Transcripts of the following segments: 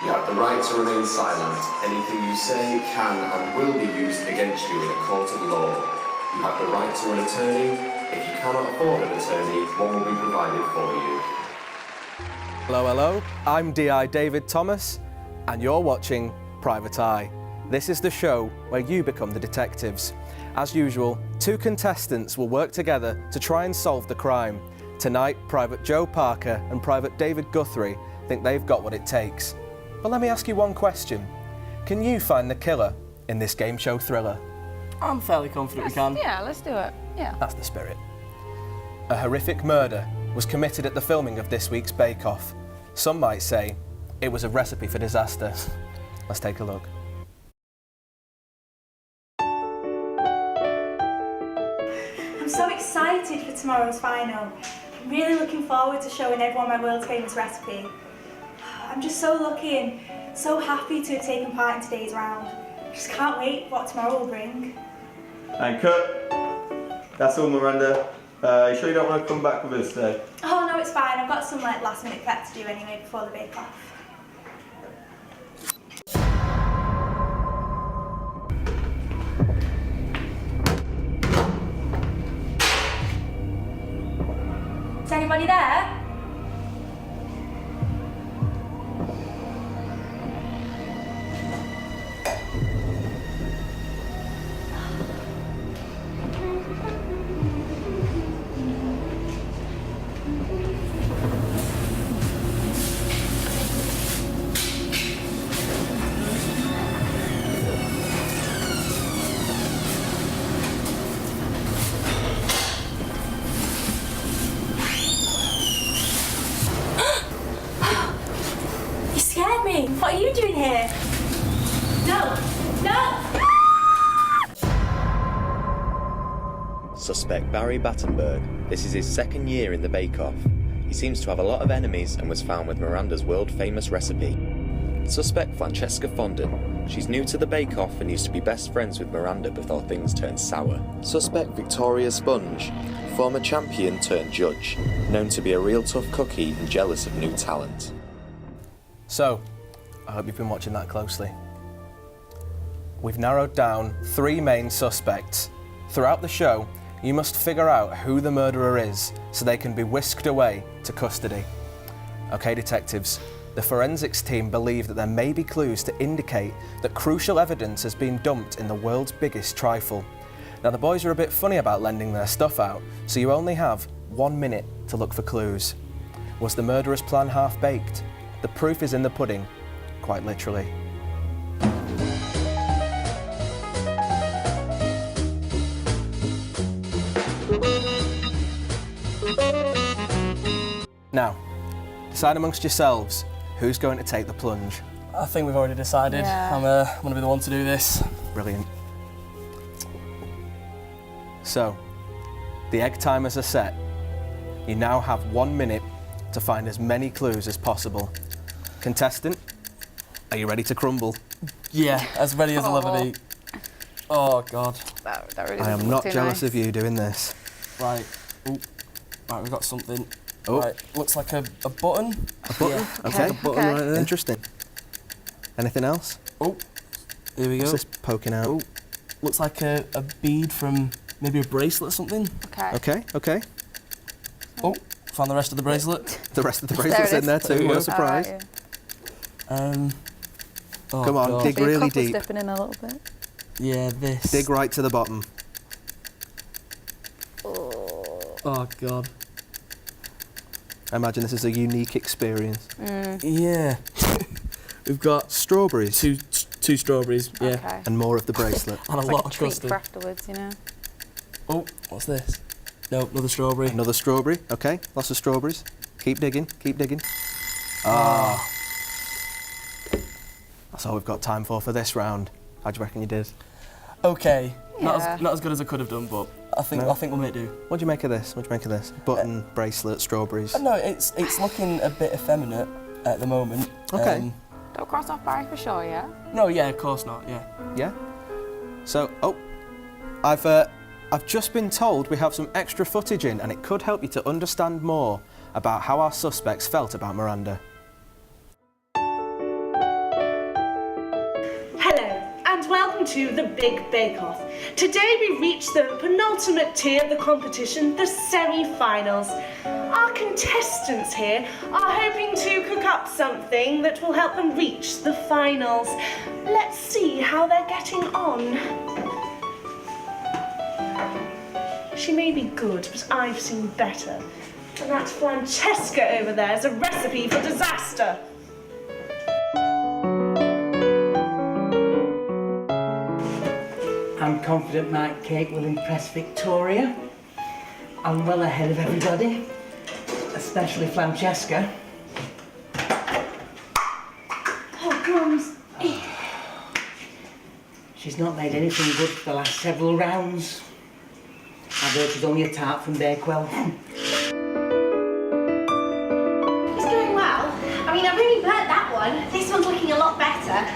You have the right to remain silent. Anything you say can and will be used against you in a court of law. You have the right to an attorney. If you cannot afford an attorney, one will be provided for you. Hello, hello. I'm DI David Thomas, and you're watching Private Eye. This is the show where you become the detectives. As usual, two contestants will work together to try and solve the crime. Tonight, Private Joe Parker and Private David Guthrie think they've got what it takes. But let me ask you one question. Can you find the killer in this game show thriller? I'm fairly confident we can. Yeah, let's do it. Yeah. That's the spirit. A horrific murder was committed at the filming of this week's Bake Off. Some might say it was a recipe for disaster. Let's take a look. I'm so excited for tomorrow's final. I'm really looking forward to showing everyone my world's famous recipe. I'm just so lucky and so happy to have taken part in today's round. I just can't wait what tomorrow will bring. And cut. That's all, Miranda. You sure you don't want to come back with us today? Oh no, it's fine. I've got some last minute prep to do anyway before the bake off. Is anybody there? You scared me. What are you doing here? No! No! Suspect Barry Battenberg. This is his second year in the Bake Off. He seems to have a lot of enemies and was found with Miranda's world-famous recipe. Suspect Francesca Fondant. She's new to the Bake Off and used to be best friends with Miranda before things turned sour. Suspect Victoria Sponge. Former champion turned judge. Known to be a real tough cookie and jealous of new talent. So, I hope you've been watching that closely. We've narrowed down 3 main suspects. Throughout the show, you must figure out who the murderer is so they can be whisked away to custody. Okay, detectives, the forensics team believe that there may be clues to indicate that crucial evidence has been dumped in the world's biggest trifle. Now, the boys are a bit funny about lending their stuff out, so you only have 1 minute to look for clues. Was the murderer's plan half-baked? The proof is in the pudding, quite literally. Now, decide amongst yourselves who's going to take the plunge. I think we've already decided. Yeah. I'm going to be the one to do this. Brilliant. So, the egg timers are set. You now have 1 minute to find as many clues as possible. Contestant, are you ready to crumble? Yeah, as ready as I'll ever be. Oh, God. That really I am doesn't not look too jealous nice. of you doing this. Right. Ooh. Right, we've got something. Oh. Right, looks like a button. A button? Yeah. Okay. Like a button Okay. right there. Interesting. Anything else? Oh, here we go. What's this poking out? Oh, looks like a bead from maybe a bracelet or something. Okay. Okay. Oh, found the rest of the bracelet. The rest of the There bracelet's it in there is. too, what a surprise. Alright, Oh, Come on, God. dig yeah. really Couple's deep. dipping in a little bit. Yeah, this. Dig right to the bottom. Oh, God. I imagine this is a unique experience. Yeah. We've got Strawberries two strawberries, yeah. Okay. and more of the bracelet. And a It's lot like a of treat custard. for afterwards, you know. Oh, what's this? No, another strawberry. Another strawberry. Okay, lots of strawberries. Keep digging, keep digging. Ah. That's all we've got time for this round. How do you reckon you did? Okay. Yeah. Not as good as I could have done, but I think No. we'll make do. What do you make of this? What do you make of this? Button, bracelet, strawberries. No, it's looking a bit effeminate at the moment. Okay. Don't cross off Barry for sure, yeah? No, yeah, of course not. Yeah. Yeah. So, I've just been told we have some extra footage in, and it could help you to understand more about how our suspects felt about Miranda. and welcome to the Big Bake Off. Today we reach the penultimate tier of the competition, the semi-finals. Our contestants here are hoping to cook up something that will help them reach the finals. Let's see how they're getting on. She may be good, but I've seen better. And that Francesca over there is a recipe for disaster. I'm confident my cake will impress Victoria. I'm well ahead of everybody, especially Francesca. Oh, crumbs. She's not made anything good for the last several rounds. I've heard she's only a tart from Bakewell. It's going well. I mean, I really burnt that one. This one's looking a lot better.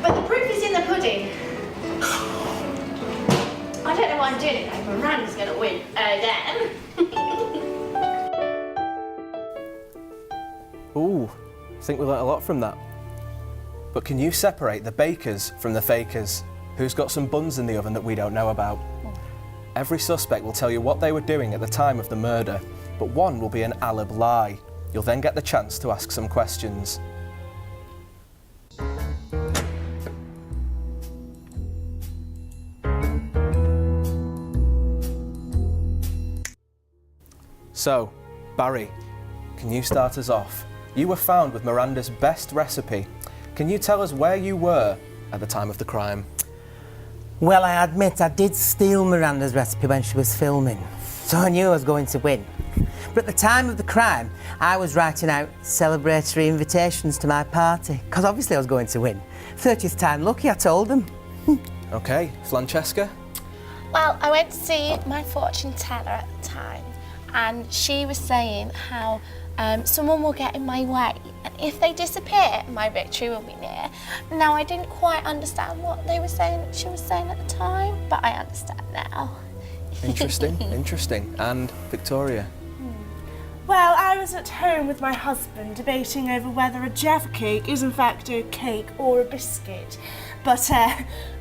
But the proof is in the pudding. I don't know why I'm doing it though, but Miranda's gonna win again. Ooh, I think we learnt a lot from that. But can you separate the bakers from the fakers? Who's got some buns in the oven that we don't know about? Every suspect will tell you what they were doing at the time of the murder, but one will be an alib lie. You'll then get the chance to ask some questions. So, Barry, can you start us off? You were found with Miranda's best recipe. Can you tell us where you were at the time of the crime? Well, I admit I did steal Miranda's recipe when she was filming, so I knew I was going to win. But at the time of the crime, I was writing out celebratory invitations to my party, because obviously I was going to win. 30th time lucky, I told them. Okay, Francesca? Well, I went to see my fortune teller at the time, and she was saying how someone will get in my way, and if they disappear, my victory will be near. Now, I didn't quite understand what they were saying, she was saying at the time, but I understand now. Interesting, interesting. And Victoria? Well, I was at home with my husband debating over whether a Jaffa cake is in fact a cake or a biscuit. But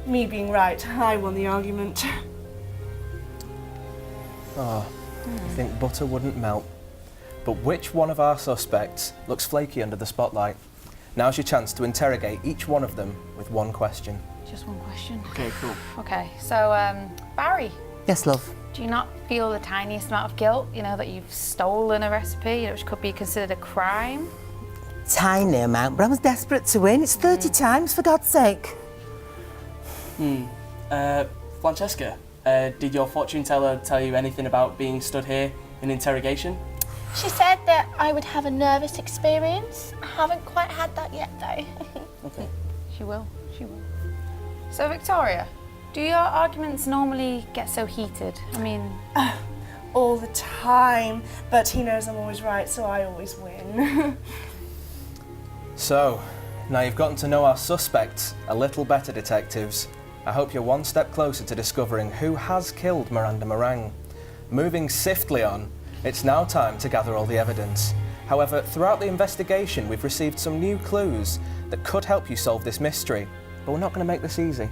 me being right, I won the argument. Oh, I think butter wouldn't melt. But which one of our suspects looks flaky under the spotlight? Now's your chance to interrogate each one of them with one question. Just one question. Okay, cool. Okay, so Barry, Yes, love. do you not feel the tiniest amount of guilt, you know, that you've stolen a recipe, which could be considered a crime? Tiny amount, but I was desperate to win. It's 30 times, for God's sake. Francesca, did your fortune teller tell you anything about being stood here in interrogation? She said that I would have a nervous experience. I haven't quite had that yet, though. Okay. She will, she will. So Victoria, do your arguments normally get so heated? I mean... All the time, but he knows I'm always right, so I always win. So, now you've gotten to know our suspects a little better, detectives. I hope you're one step closer to discovering who has killed Miranda Meringue. Moving swiftly on, it's now time to gather all the evidence. However, throughout the investigation, we've received some new clues that could help you solve this mystery, but we're not going to make this easy.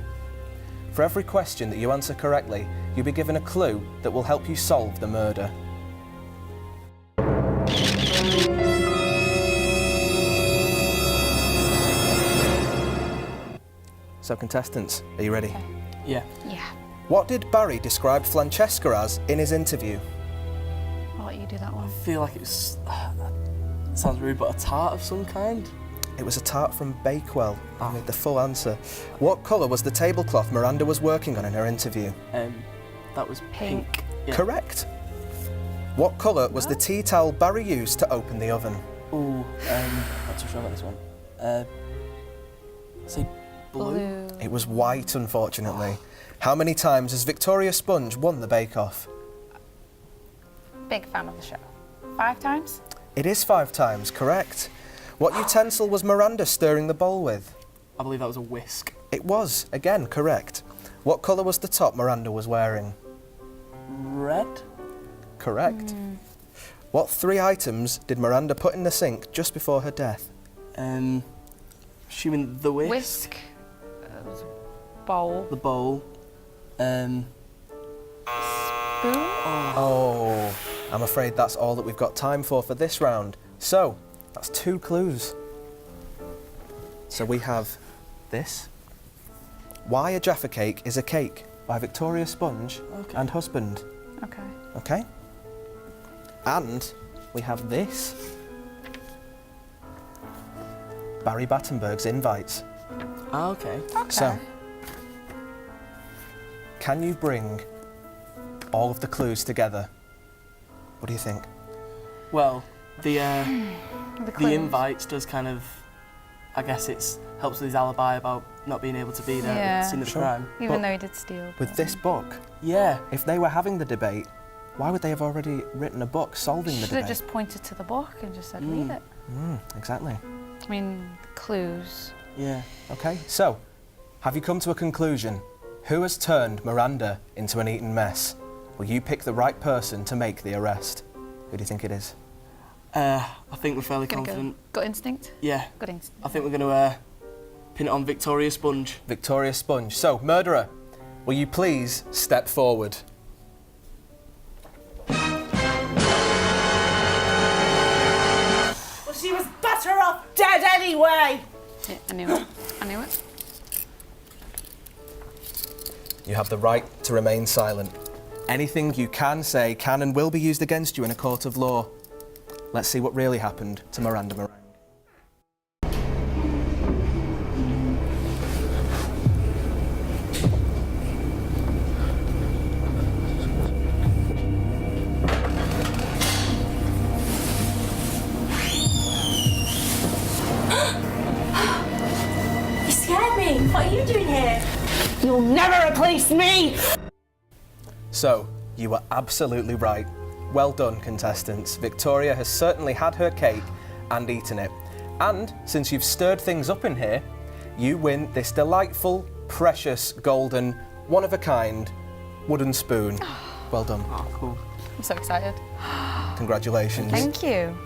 For every question that you answer correctly, you'll be given a clue that will help you solve the murder. So contestants, are you ready? Yeah. Yeah. What did Barry describe Francesca as in his interview? I'll let you do that one. I feel like it's... sounds rude, but a tart of some kind? It was a tart from Bakewell. I need the full answer. What colour was the tablecloth Miranda was working on in her interview? That was pink. Yeah. Correct. What colour was the tea towel Barry used to open the oven? Ooh, not too sure about this one. Say blue? It was white, unfortunately. How many times has Victoria Sponge won the Bake Off? Big fan of the show. 5 times? It is 5 times, correct. What utensil was Miranda stirring the bowl with? I believe that was a whisk. It was, again, correct. What colour was the top Miranda was wearing? Red? Correct. What 3 items did Miranda put in the sink just before her death? Assuming the whisk? Whisk, Bowl. the bowl. Spoon? Oh, I'm afraid that's all that we've got time for this round. So, that's 2 clues. So we have this. Why a Jaffa Cake is a Cake by Victoria Sponge and husband. Okay. Okay? And we have this. Barry Battenberg's Invites. Ah, okay. So, can you bring all of the clues together? What do you think? Well, the clues. invites does kind of, I guess it's helps with his alibi about not being able to be there at the scene of the crime. Even though he did steal. With this book, Yeah. if they were having the debate, why would they have already written a book solving the Should debate? have just pointed to the book and just said, read it. Exactly. I mean, clues. Yeah. Okay, so, have you come to a conclusion? Who has turned Miranda into an eaten mess? Will you pick the right person to make the arrest? Who do you think it is? I think we're fairly Gonna confident. Gut instinct? Yeah. Gut instinct. I think we're going to pin it on Victoria Sponge. Victoria Sponge. So, murderer, will you please step forward? Well, she was better off dead anyway. Yeah, I knew it. I knew it. You have the right to remain silent. Anything you can say can and will be used against you in a court of law. Let's see what really happened to Miranda Meringue. You scared me. What are you doing here? You'll never replace me. So, you were absolutely right. Well done, contestants. Victoria has certainly had her cake and eaten it. And since you've stirred things up in here, you win this delightful, precious, golden, one-of-a-kind wooden spoon. Well done. Oh, cool. I'm so excited. Congratulations. Thank you.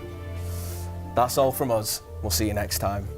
That's all from us. We'll see you next time.